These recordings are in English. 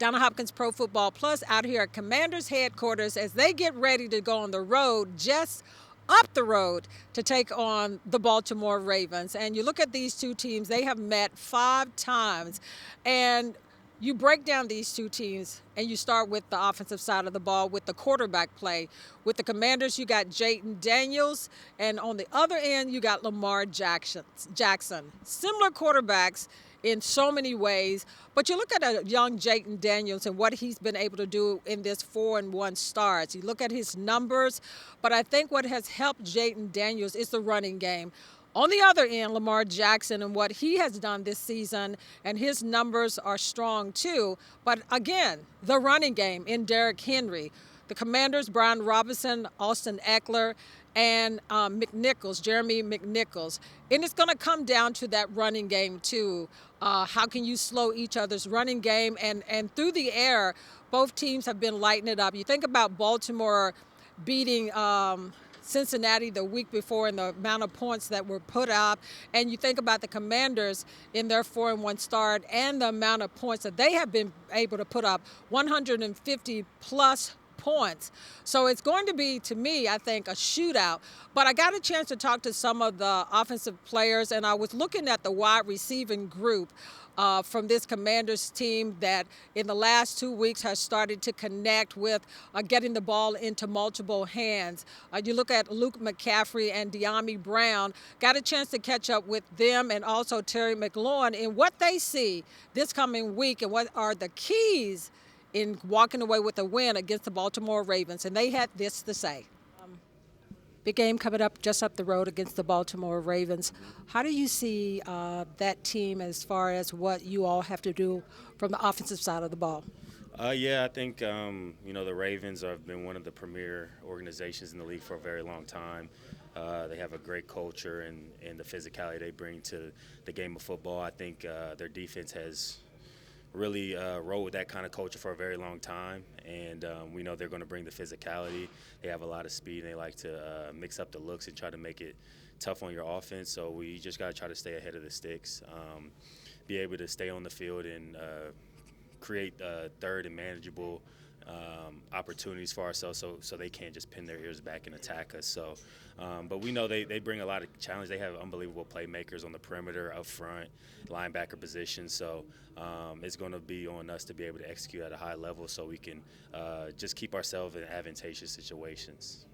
Donna Hopkins Pro Football Plus out here at Commanders headquarters as they get ready to go on the road just up the road to take on the Baltimore Ravens. And you look at these two teams, they have met 5 times. And you break down these two teams and you start with the offensive side of the ball with the quarterback play. With the Commanders, you got Jayden Daniels, and on the other end, you got Lamar Jackson. Similar quarterbacks in so many ways, but you look at a young Jayden Daniels and what he's been able to do in this 4-1 starts. You look at his numbers, but I think what has helped Jayden Daniels is the running game. On the other end, Lamar Jackson and what he has done this season, and his numbers are strong too. But again, the running game in Derrick Henry. The Commanders, Brian Robinson, Austin Eckler, and Jeremy McNichols. And it's going to come down to that running game too. How can you slow each other's running game? And through the air, both teams have been lighting it up. You think about Baltimore beating Cincinnati the week before and the amount of points that were put up, and you think about the Commanders in their 4-1 start and the amount of points that they have been able to put up, 150 plus points. So it's going to be, to me, I think, a shootout. But I got a chance to talk to some of the offensive players, and I was looking at the wide receiving group from this Commanders team that in the last 2 weeks has started to connect with getting the ball into multiple hands. You look at Luke McCaffrey and De'Ami Brown, got a chance to catch up with them and also Terry McLaurin in what they see this coming week and what are the keys in walking away with a win against the Baltimore Ravens. And they had this to say. Big game coming up just up the road against the Baltimore Ravens. How do you see that team as far as what you all have to do from the offensive side of the ball? I think the Ravens have been one of the premier organizations in the league for a very long time. They have a great culture and the physicality they bring to the game of football. I think their defense has really rolled with that kind of culture for a very long time, and we know they're going to bring the physicality. They have a lot of speed, and they like to mix up the looks and try to make it tough on your offense. So we just got to try to stay ahead of the sticks, be able to stay on the field and create third and manageable opportunities for ourselves so they can't just pin their ears back and attack us. So, but we know they bring a lot of challenge. They have unbelievable playmakers on the perimeter, up front, linebacker position. So it's going to be on us to be able to execute at a high level so we can just keep ourselves in advantageous situations.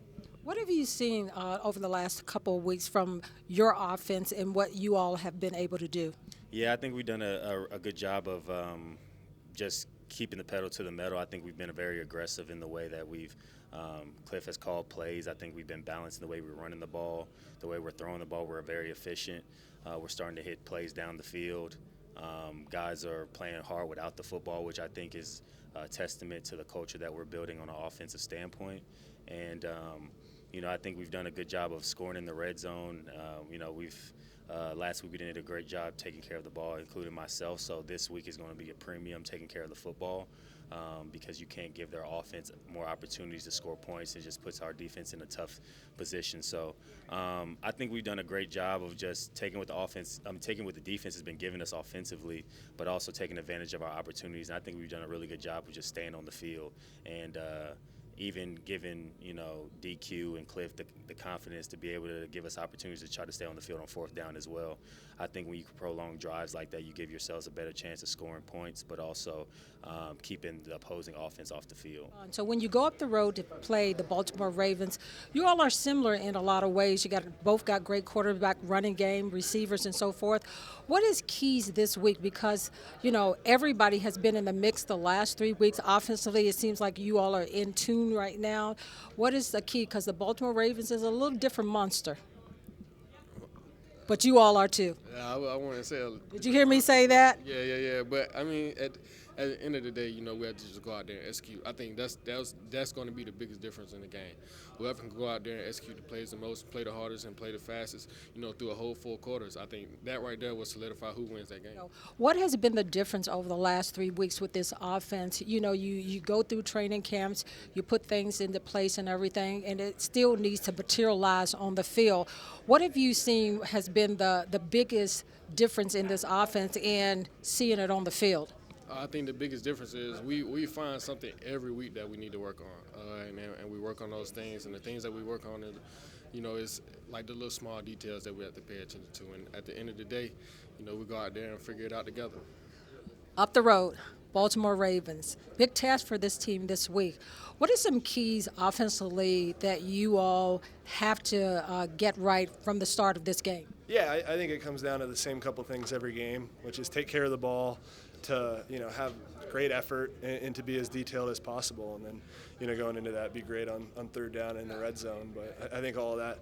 What have you seen over the last couple of weeks from your offense and what you all have been able to do? Yeah, I think we've done a good job of just keeping the pedal to the metal. I think we've been very aggressive in the way that Cliff has called plays. I think we've been balanced in the way we're running the ball, the way we're throwing the ball. We're very efficient. We're starting to hit plays down the field. Guys are playing hard without the football, which I think is a testament to the culture that we're building on an offensive standpoint. And, I think we've done a good job of scoring in the red zone. Last week we did a great job taking care of the ball, including myself. So this week is going to be a premium taking care of the football because you can't give their offense more opportunities to score points. It just puts our defense in a tough position. So I think we've done a great job of just taking what the defense has been giving us offensively, but also taking advantage of our opportunities. And I think we've done a really good job of just staying on the field and even giving, DQ and Cliff the confidence to be able to give us opportunities to try to stay on the field on fourth down as well. I think when you prolong drives like that, you give yourselves a better chance of scoring points, but also keeping the opposing offense off the field. So when you go up the road to play the Baltimore Ravens, you all are similar in a lot of ways. You both got great quarterback, running game, receivers, and so forth. What is keys this week? Because, everybody has been in the mix the last 3 weeks. Offensively, it seems like you all are in tune right now. What is the key? Because the Baltimore Ravens is a little different monster. But you all are too. Yeah, I want to say. Did you hear me say that? Yeah. But I mean, at the end of the day, we have to just go out there and execute. I think that's going to be the biggest difference in the game. Whoever can go out there and execute the plays the most, play the hardest, and play the fastest, through a whole 4 quarters. I think that right there will solidify who wins that game. What has been the difference over the last 3 weeks with this offense? You go through training camps, you put things into place and everything, and it still needs to materialize on the field. What have you seen has been the biggest difference in this offense and seeing it on the field? I think the biggest difference is we find something every week that we need to work on, and we work on those things. And the things that we work on, is like the little small details that we have to pay attention to. And at the end of the day, we go out there and figure it out together. Up the road, Baltimore Ravens. Big task for this team this week. What are some keys offensively that you all have to get right from the start of this game? Yeah, I think it comes down to the same couple things every game, which is take care of the ball, to have great effort and to be as detailed as possible, and then going into that, be great on third down in the red zone. But I think all of that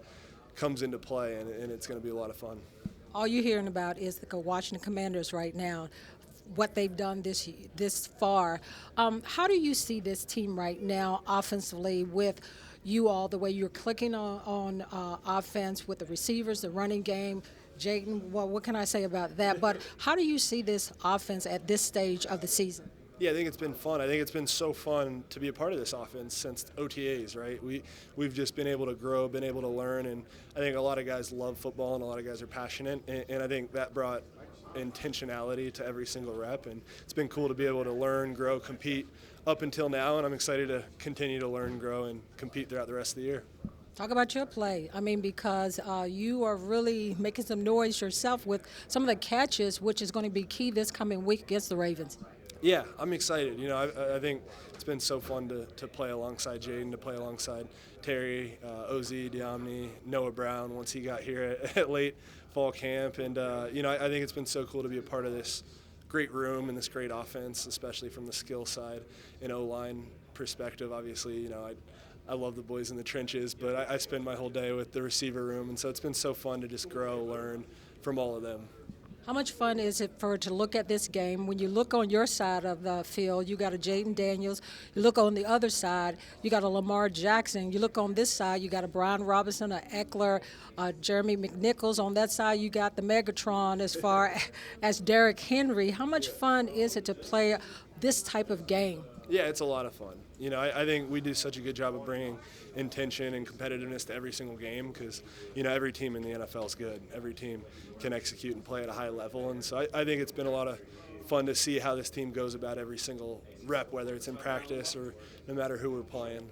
comes into play, and it's going to be a lot of fun. All you're hearing about is the Washington Commanders right now, what they've done this far. How do you see this team right now offensively with you all, the way you're clicking on offense with the receivers, the running game? Jayden, well, what can I say about that? But how do you see this offense at this stage of the season? Yeah, I think it's been fun. I think it's been so fun to be a part of this offense since OTAs, right? We've just been able to grow, been able to learn, and I think a lot of guys love football and a lot of guys are passionate, and I think that brought intentionality to every single rep, and it's been cool to be able to learn, grow, compete up until now, and I'm excited to continue to learn, grow, and compete throughout the rest of the year. Talk about your play. I mean, because you are really making some noise yourself with some of the catches, which is going to be key this coming week against the Ravens. Yeah, I'm excited. I think it's been so fun to play alongside Jayden, to play alongside Terry, OZ, Diomny, Noah Brown once he got here at late fall camp. And, I think it's been so cool to be a part of this great room and this great offense, especially from the skill side and O-line perspective. Obviously, I love the boys in the trenches, but I spend my whole day with the receiver room, and so it's been so fun to just grow, learn from all of them. How much fun is it to look at this game? When you look on your side of the field, you got a Jayden Daniels. You look on the other side, you got a Lamar Jackson. You look on this side, you got a Brian Robinson, a Eckler, Jeremy McNichols. On that side, you got the Megatron as far as Derrick Henry. How much fun is it to play this type of game? Yeah, it's a lot of fun. I think we do such a good job of bringing intention and competitiveness to every single game because, every team in the NFL is good. Every team can execute and play at a high level. And so I think it's been a lot of fun to see how this team goes about every single rep, whether it's in practice or no matter who we're playing.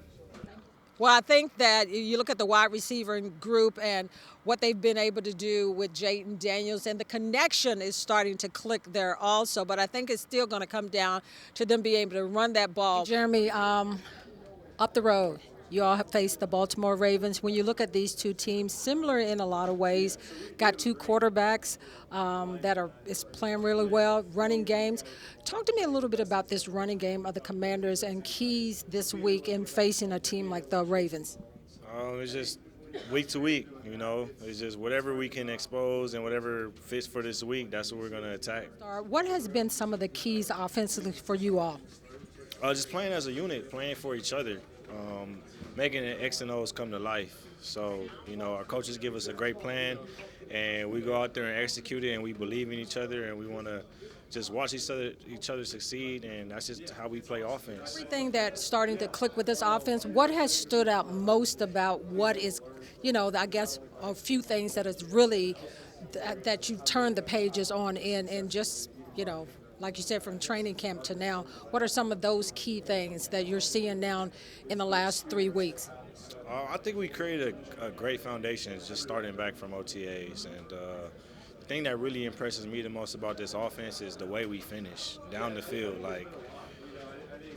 Well, I think that you look at the wide receiver group and what they've been able to do with Jayden Daniels, and the connection is starting to click there also. But I think it's still going to come down to them being able to run that ball. Jeremy, up the road, you all have faced the Baltimore Ravens. When you look at these two teams, similar in a lot of ways, got two quarterbacks that is playing really well, running games. Talk to me a little bit about this running game of the Commanders and keys this week in facing a team like the Ravens. It's just week to week, It's just whatever we can expose and whatever fits for this week, that's what we're going to attack. What has been some of the keys offensively for you all? Just playing as a unit, playing for each other, making the X and O's come to life. So, our coaches give us a great plan, and we go out there and execute it, and we believe in each other, and we want to just watch each other succeed, and that's just how we play offense. Everything that's starting to click with this offense, what has stood out most about what is, I guess a few things that is really that you turned the pages on and just, like you said, from training camp to now, what are some of those key things that you're seeing now in the last 3 weeks? I think we created a great foundation just starting back from OTAs. And the thing that really impresses me the most about this offense is the way we finish down the field. Like,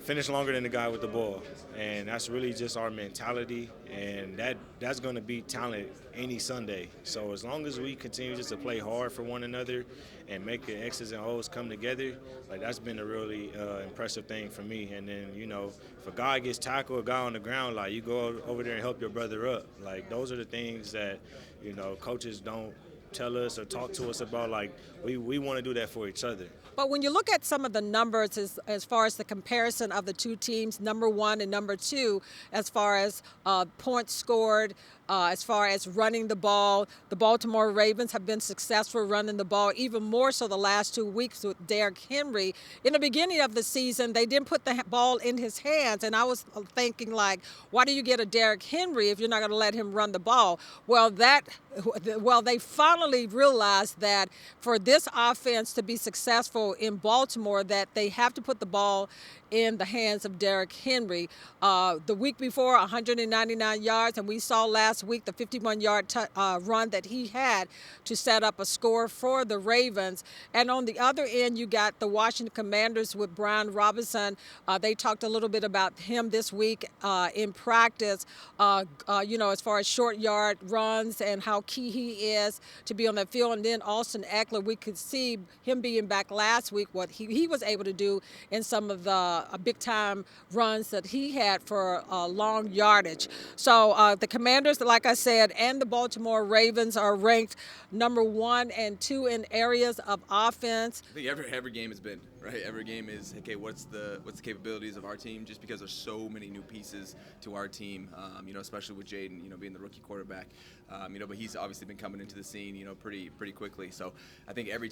finish longer than the guy with the ball. And that's really just our mentality. And that's going to beat talent any Sunday. So as long as we continue just to play hard for one another and make the X's and O's come together, like, that's been a really impressive thing for me. And then, if a guy gets tackled, a guy on the ground, like, you go over there and help your brother up. Like, those are the things that, coaches don't tell us or talk to us about. Like, we want to do that for each other. But when you look at some of the numbers as far as the comparison of the two teams, number one and number two, as far as points scored, as far as running the ball. The Baltimore Ravens have been successful running the ball, even more so the last 2 weeks with Derrick Henry. In the beginning of the season, they didn't put the ball in his hands, and I was thinking, like, why do you get a Derrick Henry if you're not going to let him run the ball? Well, they finally realized that for this offense to be successful in Baltimore, that they have to put the ball in the hands of Derrick Henry. The week before, 199 yards, and we saw last week the 51-yard run that he had to set up a score for the Ravens. And on the other end, you got the Washington Commanders with Brian Robinson. They talked a little bit about him this week in practice, as far as short yard runs and how key he is to be on that field. And then Austin Eckler, we could see him being back last week, what he was able to do in some of the big time runs that he had for long yardage. So the Commanders, like I said, and the Baltimore Ravens are ranked number 1 and 2 in areas of offense. I think every game has been right. Every game is okay. What's the capabilities of our team? Just because there's so many new pieces to our team, especially with Jaden, being the rookie quarterback, but he's obviously been coming into the scene, pretty quickly. So I think every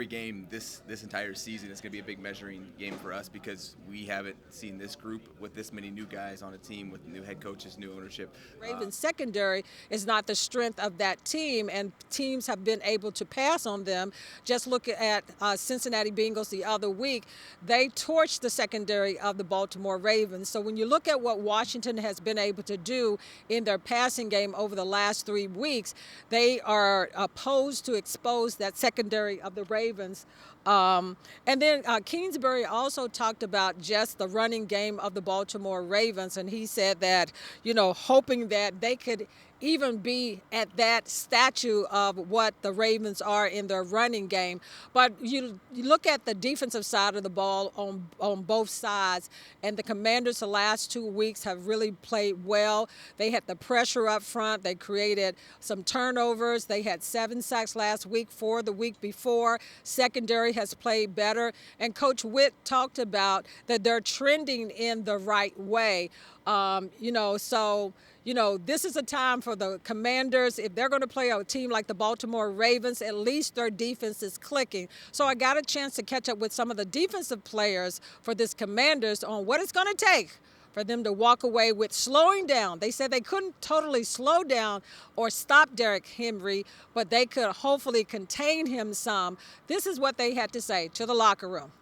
game this entire season is going to be a big measuring game for us because we haven't seen this group with this many new guys on a team with new head coaches, new ownership. Ravens secondary is not the strength of that team, and teams have been able to pass on them. Just look at Cincinnati Bengals the other week. They torched the secondary of the Baltimore Ravens. So when you look at what Washington has been able to do in their passing game over the last 3 weeks, they are posed to expose that secondary of the Ravens. And then Kingsbury also talked about just the running game of the Baltimore Ravens, and he said that, hoping that they could even be at that statue of what the Ravens are in their running game. But you look at the defensive side of the ball on both sides, and the Commanders the last 2 weeks have really played well. They had the pressure up front. They created some turnovers. They had 7 sacks last week, 4 the week before. Secondary has played better. And Coach Witt talked about that they're trending in the right way. This is a time for the Commanders. If they're going to play a team like the Baltimore Ravens, at least their defense is clicking. So I got a chance to catch up with some of the defensive players for this Commanders on what it's going to take for them to walk away with slowing down. They said they couldn't totally slow down or stop Derrick Henry, but they could hopefully contain him some. This is what they had to say to the locker room.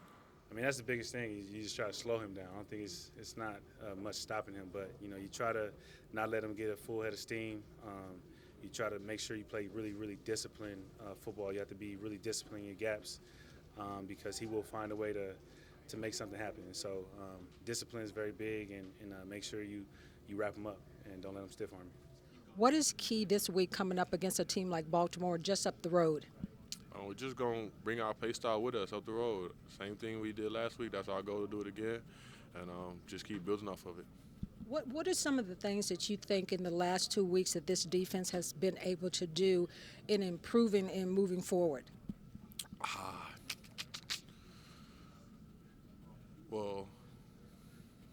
I mean, that's the biggest thing. You just try to slow him down. I don't think it's not much stopping him, but you try to not let him get a full head of steam. You try to make sure you play really, really disciplined football. You have to be really disciplined in your gaps because he will find a way to make something happen. And so discipline is very big, and make sure you wrap him up and don't let him stiff arm you. What is key this week coming up against a team like Baltimore just up the road? We're just going to bring our play style with us up the road. Same thing we did last week. That's our goal, to do it again, and just keep building off of it. What are some of the things that you think in the last 2 weeks that this defense has been able to do in improving and moving forward? Well,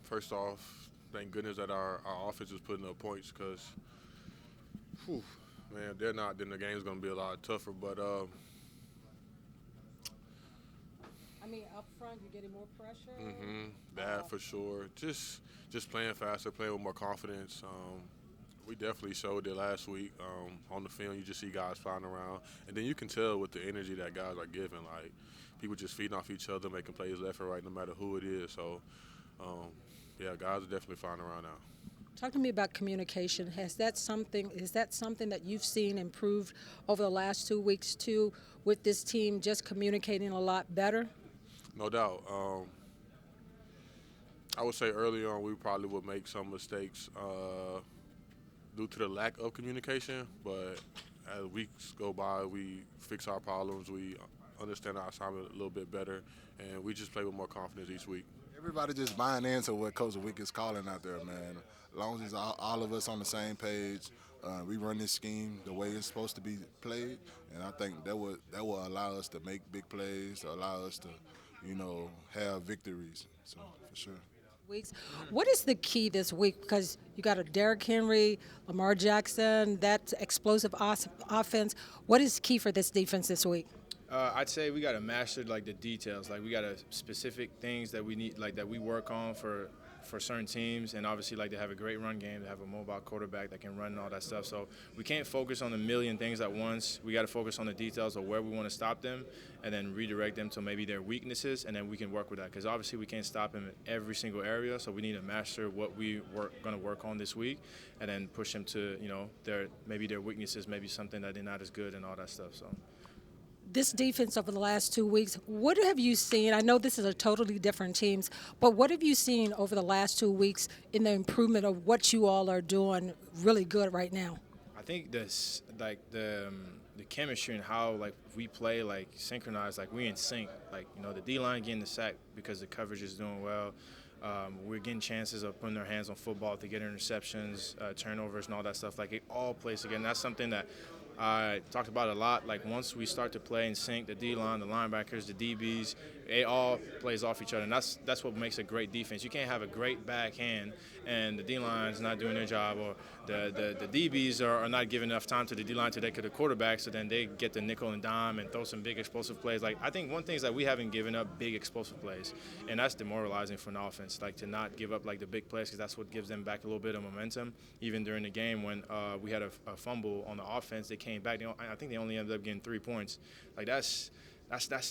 first off, thank goodness that our offense is putting up points because, man, if they're not, then the game's going to be a lot tougher. But up front, you're getting more pressure? That for sure. Just playing faster, playing with more confidence. We definitely showed it last week. On the film, you just see guys flying around. And then you can tell with the energy that guys are giving. Like, people just feeding off each other, making plays left and right, no matter who it is. So, guys are definitely flying around now. Talk to me about communication. Is that something that you've seen improved over the last 2 weeks, too, with this team just communicating a lot better? No doubt. I would say early on we probably would make some mistakes due to the lack of communication, but as weeks go by, we fix our problems, we understand our assignment a little bit better, and we just play with more confidence each week. Everybody just buying into what Coach Wick is calling out there, man. As long as it's all of us on the same page, we run this scheme the way it's supposed to be played, and I think that will allow us to make big plays, allow us to, have victories. So for sure. weeks. What is the key this week? Because you got a Derrick Henry, Lamar Jackson, that explosive offense. What is key for this defense this week? I'd say we got to master like the details. Like we got to specific things that we need, like that we work on for certain teams, and obviously like to have a great run game, to have a mobile quarterback that can run and all that stuff. So we can't focus on a million things at once. We got to focus on the details of where we want to stop them, and then redirect them to maybe their weaknesses, and then we can work with that. Because obviously we can't stop them in every single area. So we need to master what we going to work on this week, and then push them to their weaknesses, maybe something that they're not as good and all that stuff. So. This defense over the last 2 weeks, what have you seen? I know this is a totally different teams, but what have you seen over the last 2 weeks in the improvement of what you all are doing really good right now? I think this like the chemistry and how like we play like synchronized, like we in sync. Like the D line getting the sack because the coverage is doing well. We're getting chances of putting their hands on football to get interceptions, turnovers, and all that stuff. Like it all plays together. And that's something that I talked about a lot. Like once we start to play in sync, the D-line, the linebackers, the DBs, it all plays off each other, and that's what makes a great defense. You can't have a great backhand and the D-line's not doing their job, or the DBs are not giving enough time to the D-line to take to the quarterback, so then they get the nickel and dime and throw some big explosive plays. Like I think one thing is that we haven't given up big explosive plays, and that's demoralizing for an offense. Like to not give up like the big plays, because that's what gives them back a little bit of momentum. Even during the game when we had a fumble on the offense, they came back. I think they only ended up getting 3 points. Like that's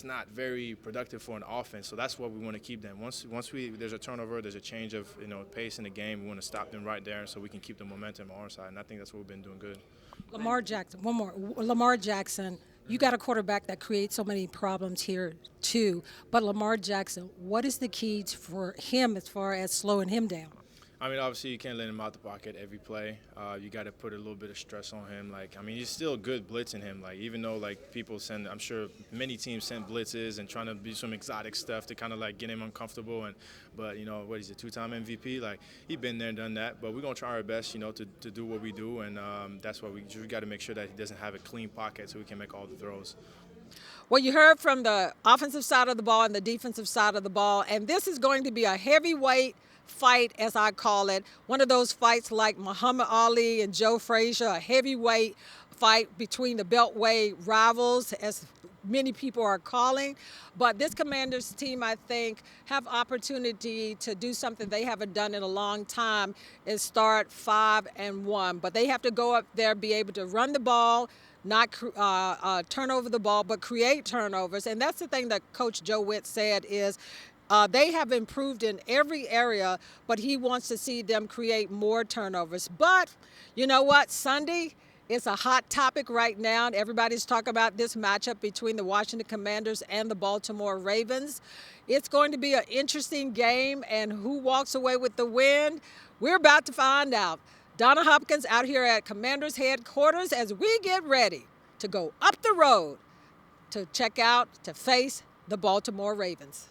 not very productive for an offense. So that's what we want to keep them. Once there's a turnover, there's a change of pace in the game. We want to stop them right there so we can keep the momentum on our side. And I think that's what we've been doing good. Lamar Jackson, one more. Lamar Jackson, you got a quarterback that creates so many problems here too. But Lamar Jackson, what is the key for him as far as slowing him down? I mean, obviously, you can't let him out the pocket every play. You got to put a little bit of stress on him. Like, I mean, he's still good blitzing him. Like, even though, like, people send, I'm sure many teams send blitzes and trying to do some exotic stuff to kind of, like, get him uncomfortable. But, what is it, 2-time MVP? Like, he's been there and done that. But we're going to try our best, to do what we do. And that's why we got to make sure that he doesn't have a clean pocket so we can make all the throws. Well, you heard from the offensive side of the ball and the defensive side of the ball. And this is going to be a heavyweight fight, as I call it, one of those fights like Muhammad Ali and Joe Frazier, a heavyweight fight between the Beltway rivals, as many people are calling. But this Commanders team, I think, have opportunity to do something they haven't done in a long time, is start 5-1. But they have to go up there, be able to run the ball, not turn over the ball, but create turnovers. And that's the thing that Coach Joe Witt said is, they have improved in every area, but he wants to see them create more turnovers. But you know what? Sunday is a hot topic right now, and everybody's talking about this matchup between the Washington Commanders and the Baltimore Ravens. It's going to be an interesting game, and who walks away with the win? We're about to find out. Donna Hopkins out here at Commanders headquarters as we get ready to go up the road to check out, to face the Baltimore Ravens.